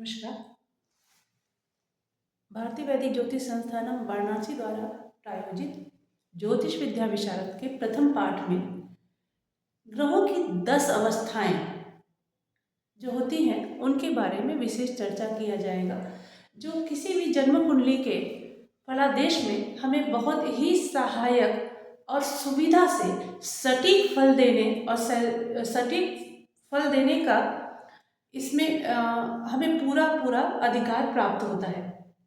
नमस्कार। भारतीय वैदिक ज्योतिष संस्थान वाराणसी द्वारा प्रायोजित ज्योतिष विद्या विशारद के प्रथम पाठ में ग्रहों की 10 अवस्थाएं जो होती हैं उनके बारे में विशेष चर्चा किया जाएगा, जो किसी भी जन्म कुंडली के फलादेश में हमें बहुत ही सहायक और सुविधा से सटीक फल देने और सटीक फल देने का इसमें हमें पूरा अधिकार प्राप्त होता है,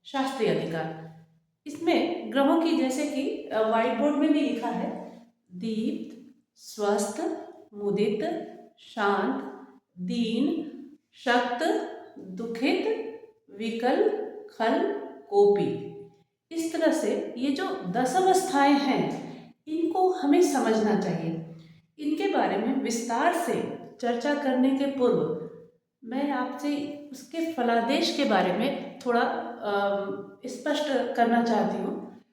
शास्त्रीय अधिकार। इसमें ग्रहों की, जैसे कि व्हाइट बोर्ड में भी लिखा है, दीप्त, स्वस्थ, मुदित, शांत, दीन, शक्त, दुखित, विकल, खल, कोपी। इस तरह से ये जो 10 अवस्थाएं हैं इनको हमें समझना चाहिए। इनके बारे में विस्तार से चर्चा करने के पूर्व मैं आपसे उसके फलादेश के बारे में थोड़ा स्पष्ट करना चाहती हूँ।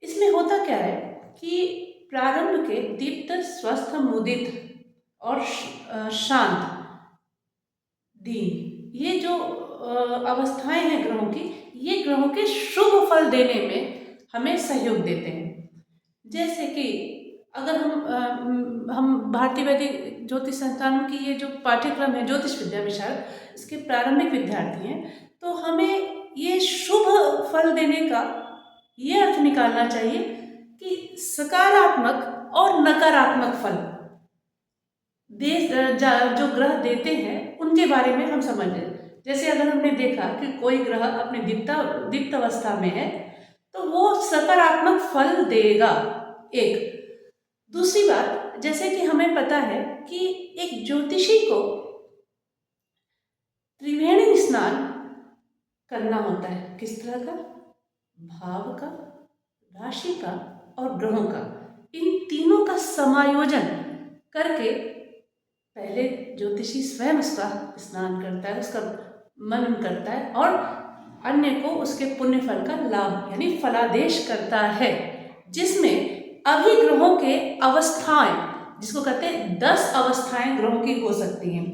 इसमें होता क्या है कि प्रारंभ के दीप्त, स्वस्थ, मुदित और शांत, दीन, ये जो अवस्थाएं हैं ग्रहों की, ये ग्रहों के शुभ फल देने में हमें सहयोग देते हैं। जैसे कि अगर हम भारतीय वैदिक ज्योतिष संस्थान की ये जो पाठ्यक्रम है ज्योतिष विद्या विशारद, इसके प्रारंभिक विद्यार्थी हैं, तो हमें ये शुभ फल देने का ये अर्थ निकालना चाहिए कि सकारात्मक और नकारात्मक फल जो ग्रह देते हैं उनके बारे में हम समझ लें। जैसे अगर हमने देखा कि कोई ग्रह अपने दीप्त अवस्था में है तो वो सकारात्मक फल देगा। एक दूसरी बात, जैसे कि हमें पता है कि एक ज्योतिषी को त्रिवेणी स्नान करना होता है। किस तरह का? भाव का, राशि का और ग्रहों का, इन तीनों का समायोजन करके पहले ज्योतिषी स्वयं उसका स्नान करता है, उसका मनन करता है और अन्य को उसके पुण्य फल का लाभ यानी फलादेश करता है, जिसमें अभिग्रहों के अवस्थाएं, जिसको कहते हैं 10 अवस्थाएं ग्रहों की हो सकती हैं।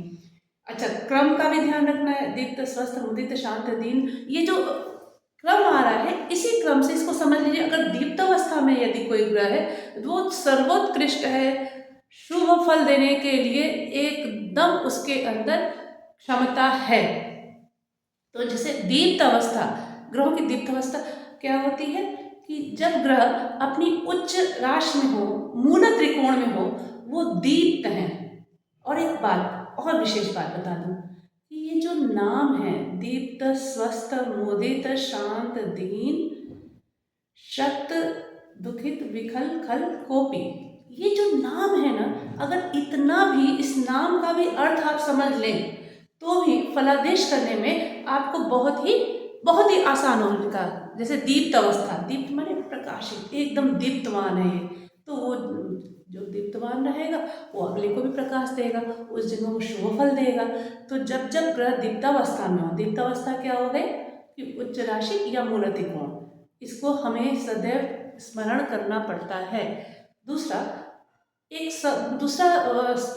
अच्छा, क्रम का भी ध्यान रखना है। दीप्त, स्वस्थ, मुदित, शांत, दीन, ये जो क्रम आ रहा है इसी क्रम से इसको समझ लीजिए। अगर दीप्त अवस्था में यदि कोई ग्रह है तो वो सर्वोत्कृष्ट है, शुभ फल देने के लिए एकदम उसके अंदर क्षमता है। तो जैसे दीप्त अवस्था, ग्रहों की दीप्त अवस्था क्या होती है कि जब ग्रह अपनी उच्च राशि में हो, मूल त्रिकोण में हो, वो दीप्त हैं। और एक बात और विशेष बात बता दूं कि ये जो नाम है दीप्त, स्वस्थ, मुदित, शांत, दीन, शक्त, दुखित, विकल, खल, कोपी, ये जो नाम है ना, अगर इतना भी इस नाम का भी अर्थ आप समझ लें तो भी फलादेश करने में आपको बहुत ही आसान होगा। जैसे दीप्त अवस्था, दीप्त माने प्रकाशित, एकदम दीप्तमान है ये, तो वो जो दीप्तमान रहेगा वो अगले को भी प्रकाश देगा, उस जन्म को शुभ फल देगा। तो जब जब ग्रह दीप्तावस्था में हो, दीप्तावस्था क्या हो गई कि उच्च राशि या मूल त्रिकोण, इसको हमें सदैव स्मरण करना पड़ता है। दूसरा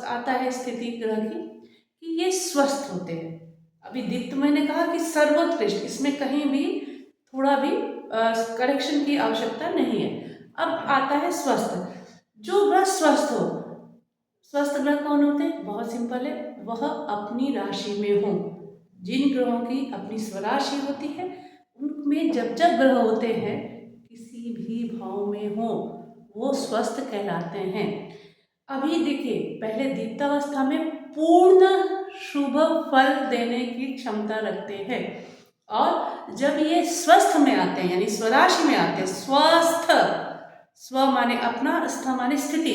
आता है स्थिति ग्रह की कि ये स्वस्थ होते हैं। अभी दीप्त मैंने कहा कि सर्वोत्कृष्ट, इसमें कहीं भी थोड़ा भी करेक्शन की आवश्यकता नहीं है। अब आता है स्वस्थ। जो ग्रह स्वस्थ हो, स्वस्थ ग्रह कौन होते हैं? बहुत सिंपल है, वह अपनी राशि में हो। जिन ग्रहों की अपनी स्वराशि होती है उनमें जब जब ग्रह होते हैं किसी भी भाव में हो, वो स्वस्थ कहलाते हैं। अभी देखिए, पहले दीप्तावस्था में पूर्ण शुभ फल देने की क्षमता रखते हैं, और जब ये स्वस्थ में आते हैं यानी स्वराशि में आते हैं, स्वस्थ, स्व माने अपना, स्थ माने स्थिति,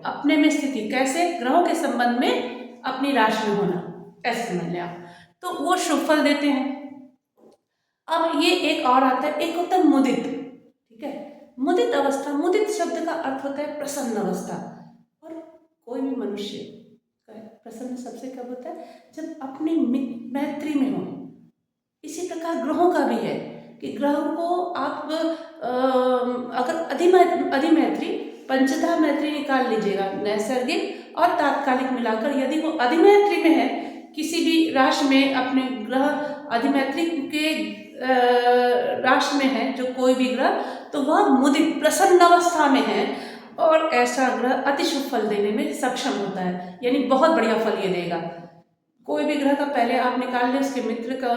अपने में स्थिति, कैसे? ग्रहों के संबंध में अपनी राशि में होना, ऐसे समझ लें आप, तो वो शुभ फल देते हैं। अब ये एक और आता है, एक होता है मुदित। ठीक है, मुदित अवस्था, मुदित शब्द का अर्थ होता है प्रसन्न अवस्था। और कोई भी मनुष्य प्रसन्न सबसे कब होता है? जब अपने मैत्री में हो। इसी प्रकार ग्रहों का भी है कि ग्रहों को आप अगर अधिमैत्री, पंचधा मैत्री निकाल लीजिएगा, नैसर्गिक और तात्कालिक मिलाकर, यदि वो अधिमैत्री में है, किसी भी राशि में अपने ग्रह अधिमैत्री के राशि में है जो कोई भी ग्रह, तो वह मुदित प्रसन्न अवस्था में है और ऐसा ग्रह अति शुभ फल देने में सक्षम होता है, यानी बहुत बढ़िया फल ये देगा। कोई भी ग्रह का पहले आप निकाल लें उसके मित्र का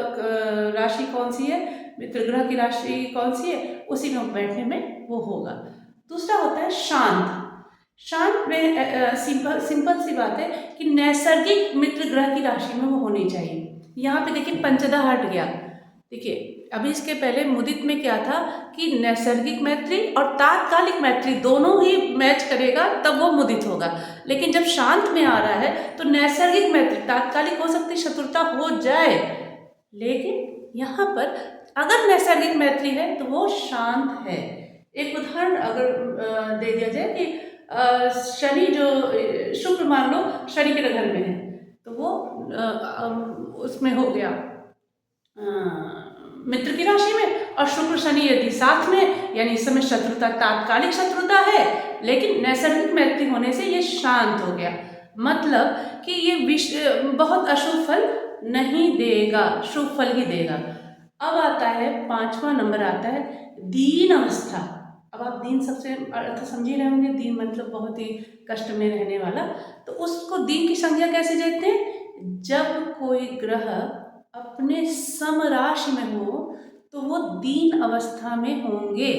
राशि कौन सी है, मित्र ग्रह की राशि कौन सी है, उसी में बैठने में वो होगा। दूसरा होता है शांत। शांत में सिंपल सी बात है कि नैसर्गिक मित्र ग्रह की राशि में वो होनी चाहिए। यहाँ पे देखिए पंचदा हट गया। देखिए अभी इसके पहले मुदित में क्या था कि नैसर्गिक मैत्री और तात्कालिक मैत्री दोनों ही मैच करेगा तब वो मुदित होगा, लेकिन जब शांत में आ रहा है तो नैसर्गिक मैत्री तात्कालिक हो सकती शत्रुता हो जाए, लेकिन यहाँ पर अगर नैसर्गिक मैत्री है तो वो शांत है। एक उदाहरण अगर दे दिया जाए कि शनि जो शुक्र मान लो शनि के घर में है तो वो उसमें हो गया मित्र की राशि में, और शुक्र शनि यदि साथ में, यानी इस समय शत्रुता तात्कालिक शत्रुता है लेकिन नैसर्गिक मैत्री होने से ये शांत हो गया, मतलब कि ये बहुत अशुभ फल नहीं देगा, शुभ फल ही देगा। अब आता है 5वां नंबर आता है दीन अवस्था। अब आप दीन सबसे अर्थ समझ ही रहे होंगे, दीन मतलब बहुत ही कष्ट में रहने वाला, तो उसको दीन की संज्ञा कैसे देते हैं, जब कोई ग्रह अपने समराशि में हो तो वो दीन अवस्था में होंगे।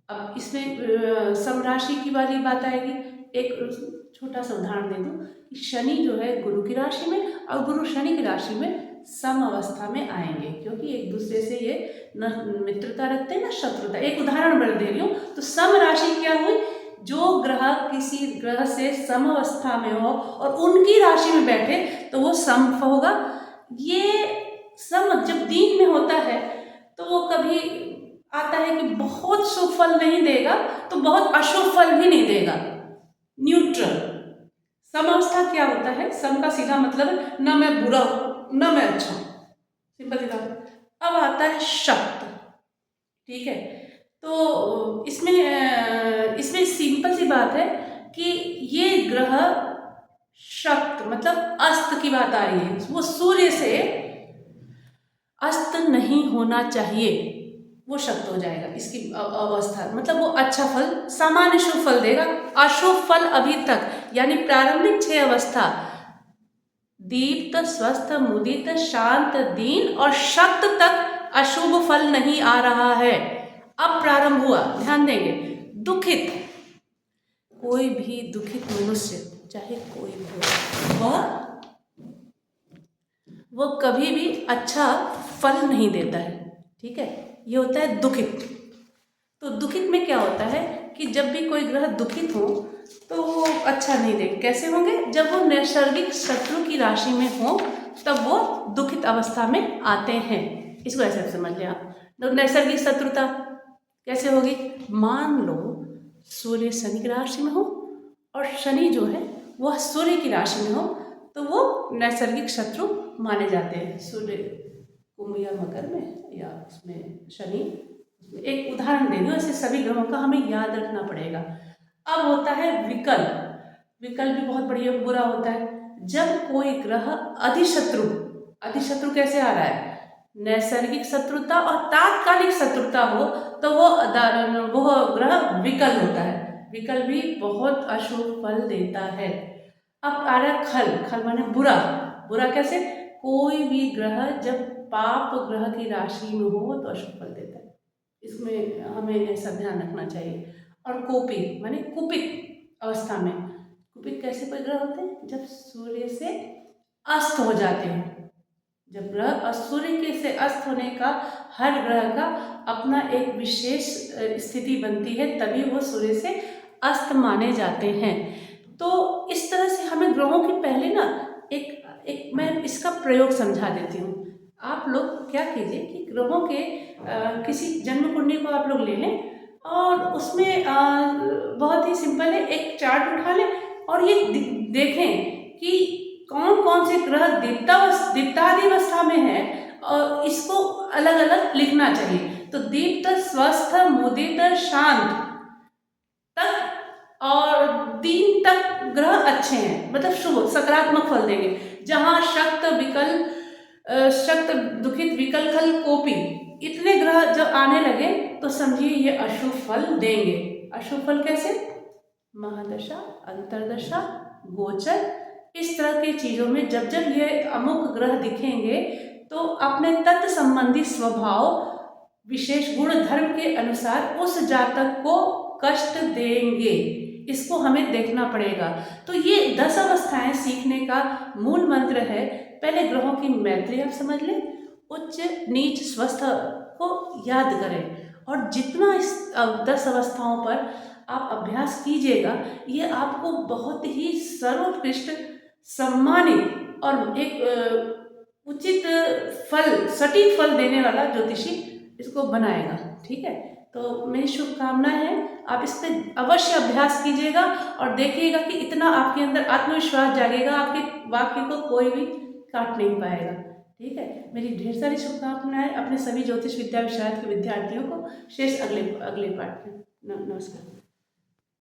अब इसमें समराशि की वाली बात आएगी। एक छोटा सा उदाहरण दे दूं कि शनि जो है गुरु की राशि में और गुरु शनि की राशि में सम अवस्था में आएंगे, क्योंकि एक दूसरे से ये न मित्रता रखते हैं ना शत्रुता। एक उदाहरण मैं दे रही हूँ, तो सम राशि क्या हुई, जो ग्रह किसी ग्रह से सम अवस्था में हो और उनकी राशि में बैठे तो वो सम होगा। ये सम जब दीन में होता है तो वो कभी आता है कि बहुत शुभ फल नहीं देगा तो बहुत अशुभ फल भी नहीं देगा, न्यूट्रल। सम अवस्था क्या होता है, सम का सीधा मतलब न मैं बुरा हूं न मैं अच्छा हूं, सिंपल सी बात। अब आता है शक्त, ठीक है, तो इसमें सिंपल सी बात है कि ये ग्रह शक्त मतलब अस्त की बात आ रही है, वो सूर्य से अस्त नहीं होना चाहिए, वो शक्त हो जाएगा। इसकी अवस्था मतलब वो अच्छा फल सामान्य शुभ फल देगा, अशुभ फल अभी तक यानी प्रारंभिक 6 अवस्था दीप्त स्वस्थ मुदित शांत दीन और शक्त तक अशुभ फल नहीं आ रहा है। अब प्रारंभ हुआ, ध्यान देंगे, दुखित। कोई भी दुखित मनुष्य चाहे कोई भी हो वो कभी भी अच्छा फल नहीं देता है, ठीक है, ये होता है दुखित। तो दुखित में क्या होता है कि जब भी कोई ग्रह दुखित हो तो वो अच्छा नहीं देंगे। कैसे होंगे, जब वो नैसर्गिक शत्रु की राशि में हो तब वो दुखित अवस्था में आते हैं। इसको ऐसे समझ लें आप। तो नैसर्गिक शत्रुता कैसे होगी, मान लो सूर्य शनि की राशि में हो और शनि जो है वह सूर्य की राशि में हो तो वो नैसर्गिक शत्रु माने जाते हैं। सूर्य कुंभ या मकर में या उसमें शनि, एक उदाहरण दे दूँ, ऐसे सभी ग्रहों का हमें याद रखना पड़ेगा। अब होता है विकल्प। विकल्प भी बहुत बढ़िया बुरा होता है, जब कोई ग्रह अधिशत्रु कैसे आ रहा है, नैसर्गिक शत्रुता और तात्कालिक शत्रुता हो तो वो ग्रह विकल होता है। विकल भी बहुत अशुभ फल देता है। अब आ रहा है खल। खल माने बुरा। बुरा कैसे, कोई भी ग्रह जब पाप ग्रह की राशि में हो तो अशुभ फल देता है, इसमें हमें ऐसा ध्यान रखना चाहिए। और कोपित माने कुपित अवस्था में। कुपित कैसे कोई ग्रह होते हैं, जब सूर्य से अस्त हो जाते हैं। जब ग्रह सूर्य के से अस्त होने का हर ग्रह का अपना एक विशेष स्थिति बनती है, तभी वो सूर्य से अस्त माने जाते हैं। तो इस तरह से हमें ग्रहों के पहले ना एक मैं इसका प्रयोग समझा देती हूँ। आप लोग क्या कीजिए कि ग्रहों के किसी जन्म कुंडली को आप लोग ले लें और उसमें बहुत ही सिंपल है, एक चार्ट उठा लें और ये देखें कि कौन कौन से ग्रह दीप्तादि अवस्था में है और इसको अलग अलग लिखना चाहिए। तो दीप्त स्वस्थ मुदित शांत तक और 3 तक ग्रह अच्छे हैं, मतलब शुभ सकारात्मक फल देंगे। जहाँ शक्त विकल शक्त दुखित विकलखल कोपी, इतने ग्रह जब आने लगे तो समझिए ये अशुभ फल देंगे। अशुभ फल कैसे? महादशा, अंतरदशा, गोचर, इस तरह की चीजों में जब जब ये अमुक ग्रह दिखेंगे तो अपने तत्व संबंधी स्वभाव, विशेष गुण धर्म के अनुसार उस जातक को कष्ट देंगे। इसको हमें देखना पड़ेगा। तो ये 10 अवस्थाएं सीखने का मूल मंत्र है। पहले ग्रहों की मैत्री आप समझ लें, उच्च नीच स्वस्थ को याद करें, और जितना इस 10 अवस्थाओं पर आप अभ्यास कीजिएगा, ये आपको बहुत ही सर्वोत्कृष्ट, सम्मानित और एक उचित फल, सटीक फल देने वाला ज्योतिषी इसको बनाएगा। ठीक है, तो मेरी शुभकामनाएं हैं, आप इस पर अवश्य अभ्यास कीजिएगा और देखिएगा कि इतना आपके अंदर आत्मविश्वास जागेगा, आपके वाक्य को कोई भी काट नहीं पाएगा। ठीक है, मेरी ढेर सारी शुभकामनाएं अपने सभी ज्योतिष विद्या विशारद के विद्यार्थियों को। शेष अगले पाठ में। नमस्कार।